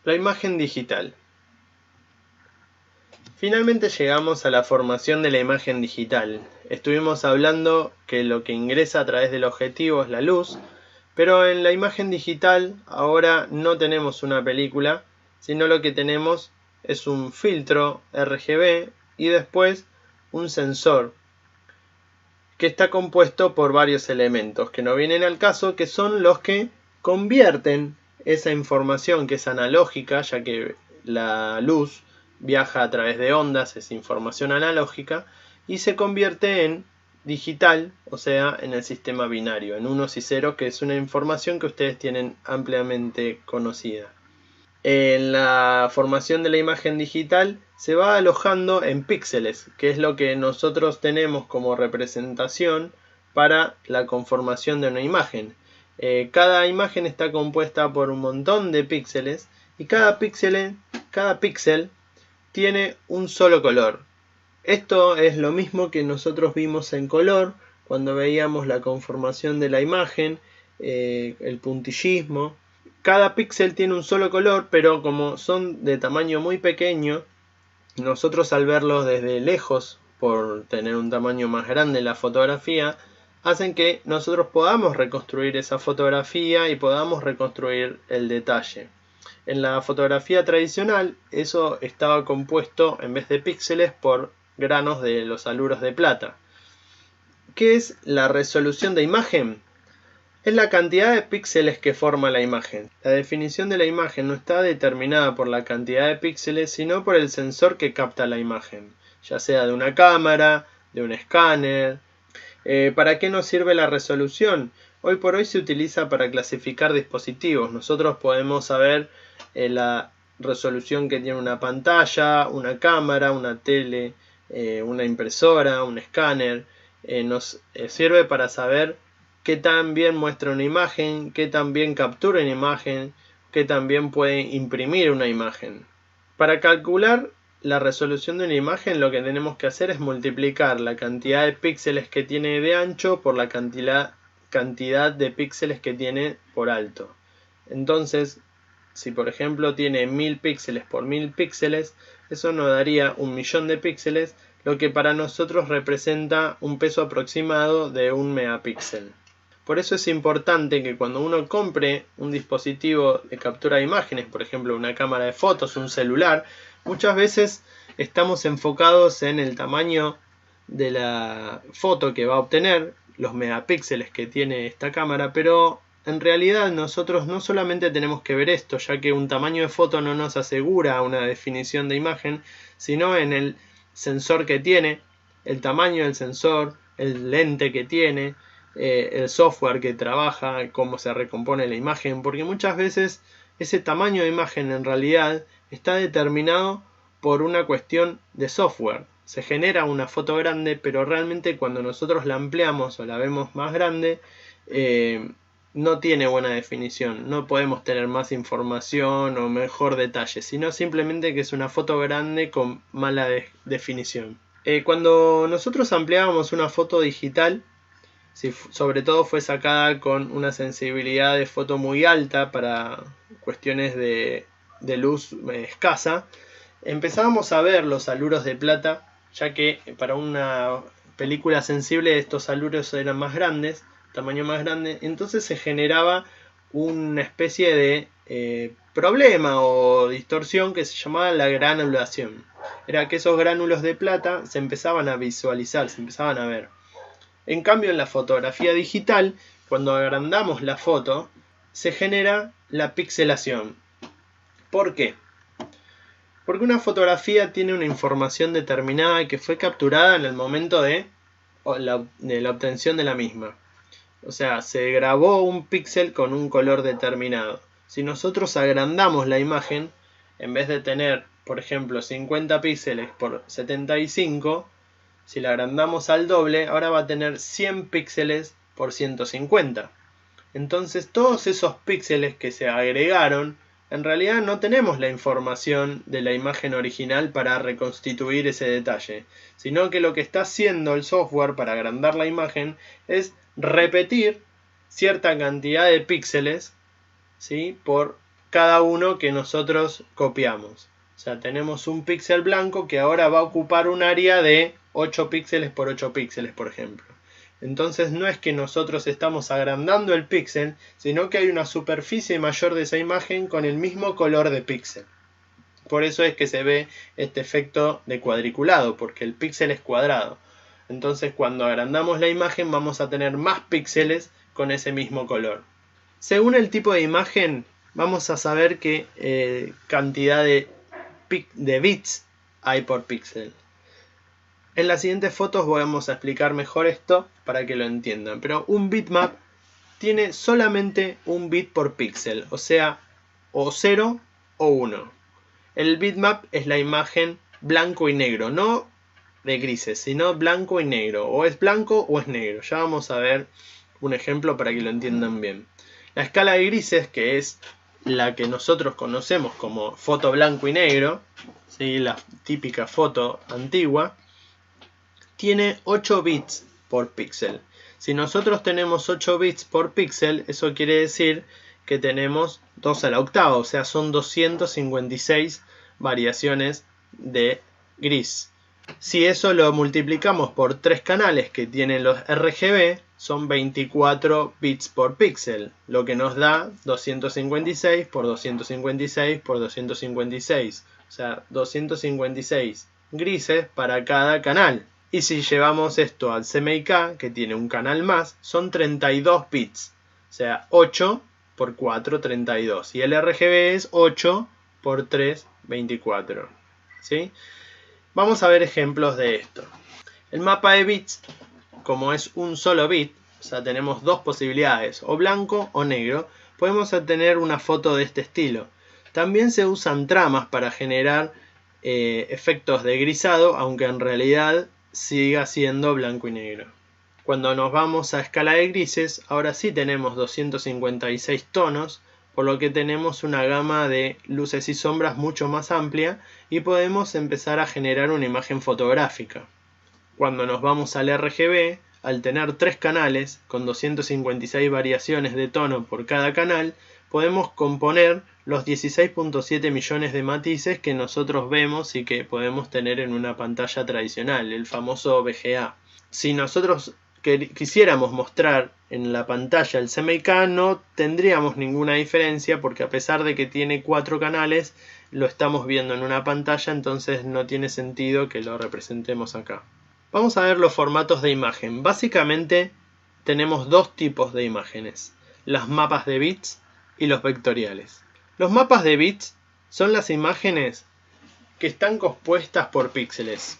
La imagen digital. Finalmente llegamos a la formación de la imagen digital. Estuvimos hablando que lo que ingresa a través del objetivo es la luz, pero en la imagen digital ahora no tenemos una película, sino lo que tenemos es un filtro RGB y después un sensor que está compuesto por varios elementos que no vienen al caso, que son los que convierten esa información que es analógica, ya que la luz viaja a través de ondas, es información analógica, y se convierte en digital, o sea, en el sistema binario, en unos y ceros, que es una información que ustedes tienen ampliamente conocida. En la formación de la imagen digital se va alojando en píxeles, que es lo que nosotros tenemos como representación para la conformación de una imagen. Cada imagen está compuesta por un montón de píxeles y cada píxel tiene un solo color. Esto es lo mismo que nosotros vimos en color cuando veíamos la conformación de la imagen, el puntillismo. Cada píxel tiene un solo color, pero como son de tamaño muy pequeño, nosotros al verlos desde lejos, por tener un tamaño más grande en la fotografía, hacen que nosotros podamos reconstruir esa fotografía y podamos reconstruir el detalle. En la fotografía tradicional, eso estaba compuesto, en vez de píxeles, por granos de los aluros de plata. ¿Qué es la resolución de imagen? Es la cantidad de píxeles que forma la imagen. La definición de la imagen no está determinada por la cantidad de píxeles, sino por el sensor que capta la imagen, ya sea de una cámara, de un escáner. ¿Para qué nos sirve la resolución? Hoy por hoy se utiliza para clasificar dispositivos. Nosotros podemos saber la resolución que tiene una pantalla, una cámara, una tele, una impresora, un escáner. Nos sirve para saber qué tan bien muestra una imagen, qué tan bien captura una imagen, qué tan bien puede imprimir una imagen. Para calcular la resolución de una imagen, lo que tenemos que hacer es multiplicar la cantidad de píxeles que tiene de ancho por la cantidad de píxeles que tiene por alto. Entonces, si por ejemplo tiene 1000 píxeles por 1000 píxeles, eso nos daría 1.000.000 de píxeles, lo que para nosotros representa un peso aproximado de 1 megapíxel. Por eso es importante que cuando uno compre un dispositivo de captura de imágenes, por ejemplo una cámara de fotos, un celular, muchas veces estamos enfocados en el tamaño de la foto que va a obtener, los megapíxeles que tiene esta cámara, pero en realidad nosotros no solamente tenemos que ver esto, ya que un tamaño de foto no nos asegura una definición de imagen, sino en el sensor que tiene, el tamaño del sensor, el lente que tiene, el software que trabaja, cómo se recompone la imagen, porque muchas veces ese tamaño de imagen en realidad está determinado por una cuestión de software. Se genera una foto grande, pero realmente cuando nosotros la ampliamos o la vemos más grande, no tiene buena definición. No podemos tener más información o mejor detalle, sino simplemente que es una foto grande con mala definición. Cuando nosotros ampliábamos una foto digital, si sobre todo fue sacada con una sensibilidad de foto muy alta para cuestiones de luz escasa, empezábamos a ver los aluros de plata, ya que para una película sensible estos aluros eran más grandes, tamaño más grande, entonces se generaba una especie de problema o distorsión que se llamaba la granulación. Era que esos gránulos de plata se empezaban a visualizar, se empezaban a ver. En cambio, en la fotografía digital, cuando agrandamos la foto, se genera la pixelación. ¿Por qué? Porque una fotografía tiene una información determinada que fue capturada en el momento de la obtención de la misma. O sea, se grabó un píxel con un color determinado. Si nosotros agrandamos la imagen, en vez de tener, por ejemplo, 50 píxeles por 75, si la agrandamos al doble, ahora va a tener 100 píxeles por 150. Entonces todos esos píxeles que se agregaron, en realidad no tenemos la información de la imagen original para reconstituir ese detalle, sino que lo que está haciendo el software para agrandar la imagen es repetir cierta cantidad de píxeles, ¿sí?, por cada uno que nosotros copiamos. O sea, tenemos un píxel blanco que ahora va a ocupar un área de 8 píxeles por 8 píxeles, por ejemplo. Entonces no es que nosotros estamos agrandando el píxel, sino que hay una superficie mayor de esa imagen con el mismo color de píxel. Por eso es que se ve este efecto de cuadriculado, porque el píxel es cuadrado. Entonces cuando agrandamos la imagen vamos a tener más píxeles con ese mismo color. Según el tipo de imagen vamos a saber qué cantidad de bits hay por píxel. En las siguientes fotos vamos a explicar mejor esto para que lo entiendan. Pero un bitmap tiene solamente un bit por píxel, o sea, o 0 o 1. El bitmap es la imagen blanco y negro, no de grises, sino blanco y negro. O es blanco o es negro. Ya vamos a ver un ejemplo para que lo entiendan bien. La escala de grises, que es la que nosotros conocemos como foto blanco y negro, ¿sí? La típica foto antigua, tiene 8 bits por píxel. Si nosotros tenemos 8 bits por píxel, eso quiere decir que tenemos 2 a la octava, o sea, son 256 variaciones de gris. Si eso lo multiplicamos por 3 canales que tienen los RGB, son 24 bits por píxel, lo que nos da 256 por 256 por 256, o sea, 256 grises para cada canal. Y si llevamos esto al CMYK, que tiene un canal más, son 32 bits, o sea, 8 por 4, 32. Y el RGB es 8 por 3, 24. ¿Sí? Vamos a ver ejemplos de esto. El mapa de bits, como es un solo bit, o sea, tenemos dos posibilidades, o blanco o negro, podemos obtener una foto de este estilo. También se usan tramas para generar efectos de grisado, aunque en realidad siga siendo blanco y negro. Cuando nos vamos a escala de grises, ahora sí tenemos 256 tonos, por lo que tenemos una gama de luces y sombras mucho más amplia y podemos empezar a generar una imagen fotográfica. Cuando nos vamos al RGB, al tener 3 canales con 256 variaciones de tono por cada canal, podemos componer los 16.7 millones de matices que nosotros vemos y que podemos tener en una pantalla tradicional, el famoso VGA. Si nosotros quisiéramos mostrar en la pantalla el CMYK, no tendríamos ninguna diferencia porque a pesar de que tiene 4 canales, lo estamos viendo en una pantalla, entonces no tiene sentido que lo representemos acá. Vamos a ver los formatos de imagen. Básicamente tenemos dos tipos de imágenes, los mapas de bits y los vectoriales. Los mapas de bits son las imágenes que están compuestas por píxeles.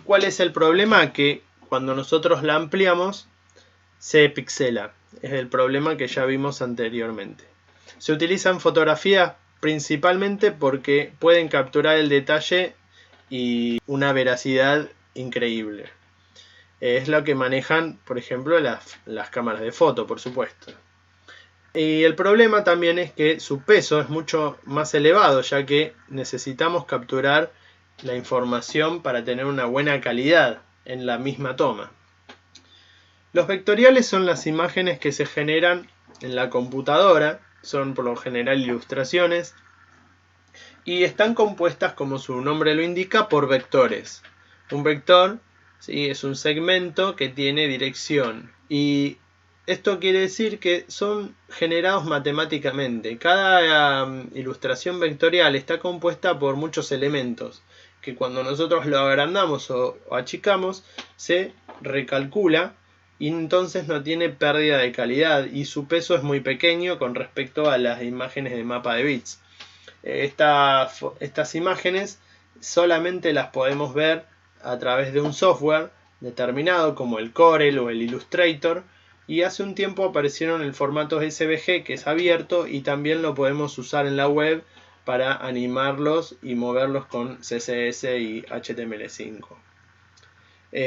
¿Cuál es el problema? Que cuando nosotros la ampliamos se pixela. Es el problema que ya vimos anteriormente. Se utilizan fotografías principalmente porque pueden capturar el detalle y una veracidad increíble. Es lo que manejan, por ejemplo, las cámaras de foto, por supuesto. Y el problema también es que su peso es mucho más elevado, ya que necesitamos capturar la información para tener una buena calidad en la misma toma. Los vectoriales son las imágenes que se generan en la computadora, son por lo general ilustraciones, y están compuestas, como su nombre lo indica, por vectores. Un vector, ¿sí?, es un segmento que tiene dirección, y esto quiere decir que son generados matemáticamente. Cada ilustración vectorial está compuesta por muchos elementos, que cuando nosotros lo agrandamos o achicamos, se recalcula y entonces no tiene pérdida de calidad y su peso es muy pequeño con respecto a las imágenes de mapa de bits. Estas imágenes solamente las podemos ver a través de un software determinado como el Corel o el Illustrator, y hace un tiempo aparecieron el formato SVG, que es abierto, y también lo podemos usar en la web para animarlos y moverlos con CSS y HTML5.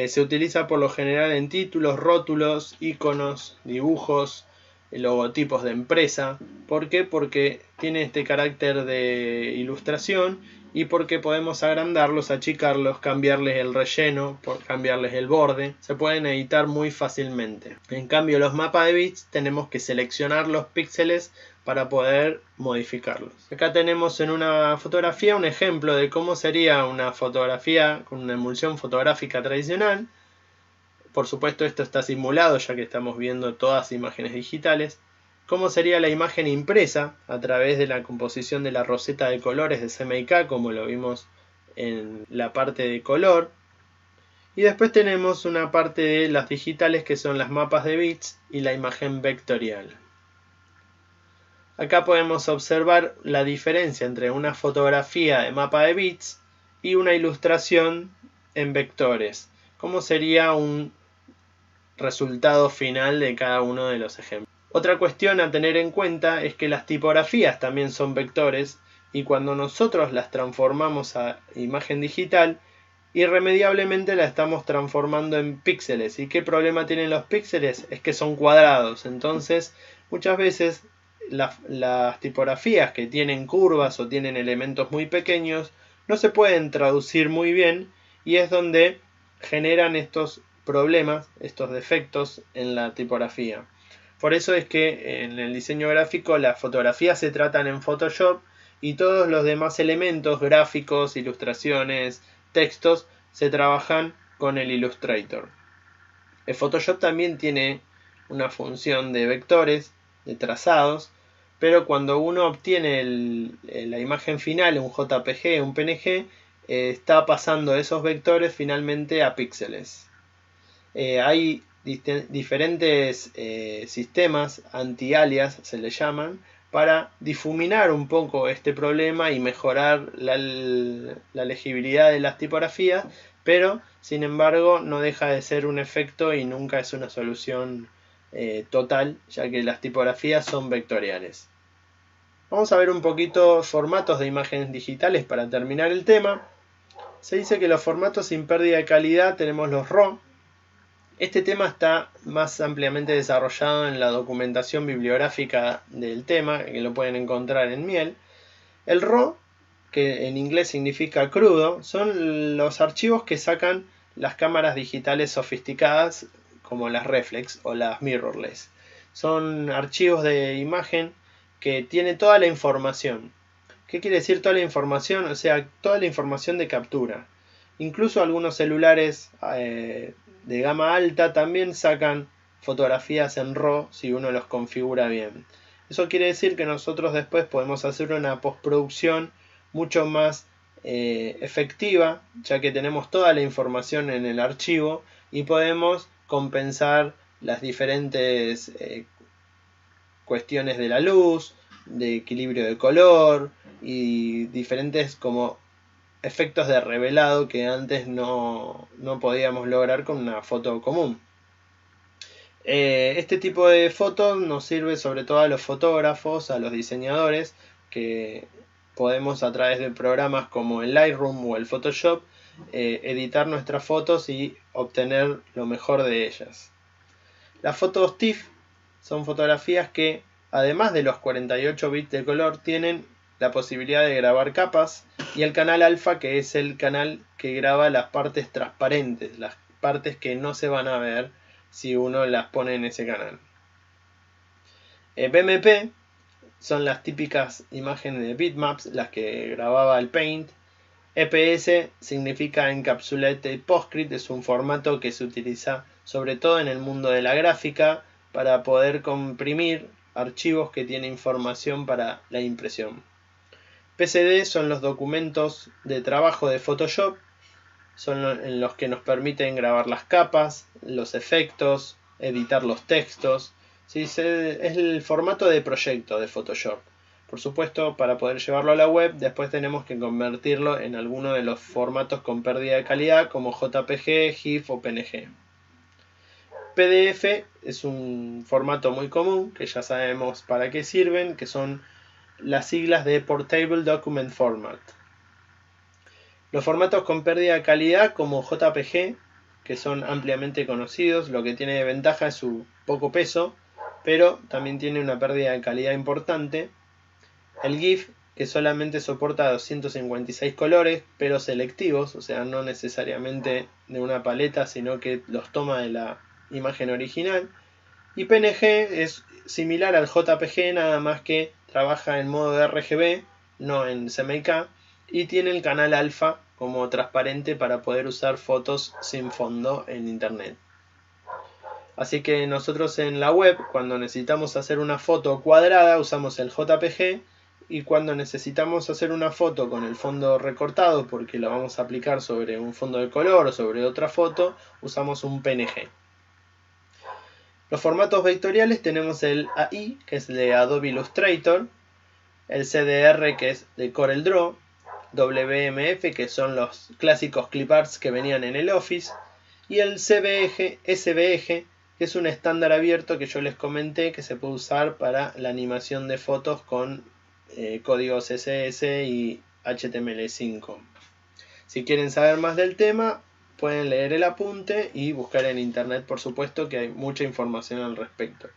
Se utiliza por lo general en títulos, rótulos, iconos, dibujos, logotipos de empresa. ¿Por qué? Porque tiene este carácter de ilustración y porque podemos agrandarlos, achicarlos, cambiarles el relleno, cambiarles el borde. Se pueden editar muy fácilmente. En cambio, los mapas de bits tenemos que seleccionar los píxeles para poder modificarlos. Acá tenemos en una fotografía un ejemplo de cómo sería una fotografía con una emulsión fotográfica tradicional. Por supuesto esto está simulado ya que estamos viendo todas imágenes digitales. Cómo sería la imagen impresa a través de la composición de la roseta de colores de CMYK, como lo vimos en la parte de color. Y después tenemos una parte de las digitales que son las mapas de bits y la imagen vectorial. Acá podemos observar la diferencia entre una fotografía de mapa de bits y una ilustración en vectores. ¿Cómo sería un resultado final de cada uno de los ejemplos? Otra cuestión a tener en cuenta es que las tipografías también son vectores y cuando nosotros las transformamos a imagen digital, irremediablemente la estamos transformando en píxeles. ¿Y qué problema tienen los píxeles? Es que son cuadrados. Entonces, muchas veces las tipografías que tienen curvas o tienen elementos muy pequeños no se pueden traducir muy bien y es donde generan estos problemas, estos defectos en la tipografía. Por eso es que en el diseño gráfico las fotografías se tratan en Photoshop y todos los demás elementos, gráficos, ilustraciones, textos, se trabajan con el Illustrator. El Photoshop también tiene una función de vectores, de trazados, pero cuando uno obtiene la imagen final, un JPG, un PNG, está pasando esos vectores finalmente a píxeles. Hay diferentes sistemas anti-alias, se le llaman, para difuminar un poco este problema y mejorar la legibilidad de las tipografías, pero sin embargo no deja de ser un efecto y nunca es una solución total, ya que las tipografías son vectoriales. Vamos a ver un poquito formatos de imágenes digitales para terminar el tema. Se dice que los formatos sin pérdida de calidad tenemos los RAW. Este tema está más ampliamente desarrollado en la documentación bibliográfica del tema, que lo pueden encontrar en Miel. El RAW, que en inglés significa crudo, son los archivos que sacan las cámaras digitales sofisticadas como las reflex o las mirrorless. Son archivos de imagen que tienen toda la información. ¿Qué quiere decir toda la información? O sea, toda la información de captura. Incluso algunos celulares de gama alta también sacan fotografías en RAW si uno los configura bien. Eso quiere decir que nosotros después podemos hacer una postproducción mucho más efectiva, ya que tenemos toda la información en el archivo y podemos compensar las diferentes cuestiones de la luz, de equilibrio de color y diferentes como efectos de revelado que antes no podíamos lograr con una foto común. Este tipo de fotos nos sirve sobre todo a los fotógrafos, a los diseñadores, que podemos a través de programas como el Lightroom o el Photoshop editar nuestras fotos y obtener lo mejor de ellas. Las fotos TIFF son fotografías que, además de los 48 bits de color, tienen la posibilidad de grabar capas, y el canal alfa, que es el canal que graba las partes transparentes, las partes que no se van a ver si uno las pone en ese canal. BMP son las típicas imágenes de bitmaps, las que grababa el Paint. EPS significa Encapsulated PostScript, es un formato que se utiliza sobre todo en el mundo de la gráfica para poder comprimir archivos que tienen información para la impresión. PSD son los documentos de trabajo de Photoshop, son en los que nos permiten grabar las capas, los efectos, editar los textos. ¿Sí? Es el formato de proyecto de Photoshop. Por supuesto, para poder llevarlo a la web, después tenemos que convertirlo en alguno de los formatos con pérdida de calidad, como JPG, GIF o PNG. PDF es un formato muy común, que ya sabemos para qué sirven, que son las siglas de Portable Document Format. Los formatos con pérdida de calidad como JPG, que son ampliamente conocidos, lo que tiene de ventaja es su poco peso, pero también tiene una pérdida de calidad importante. El GIF, que solamente soporta 256 colores, pero selectivos, o sea, no necesariamente de una paleta, sino que los toma de la imagen original. Y PNG es similar al JPG, nada más que trabaja en modo de RGB, no en CMYK, y tiene el canal alfa como transparente para poder usar fotos sin fondo en internet. Así que nosotros en la web, cuando necesitamos hacer una foto cuadrada, usamos el JPG, y cuando necesitamos hacer una foto con el fondo recortado, porque la vamos a aplicar sobre un fondo de color o sobre otra foto, usamos un PNG. Los formatos vectoriales tenemos el AI, que es de Adobe Illustrator, el CDR, que es de CorelDRAW, WMF, que son los clásicos cliparts que venían en el Office, y el SVG, que es un estándar abierto que yo les comenté que se puede usar para la animación de fotos con códigos CSS y HTML5. Si quieren saber más del tema, pueden leer el apunte y buscar en internet, por supuesto, que hay mucha información al respecto.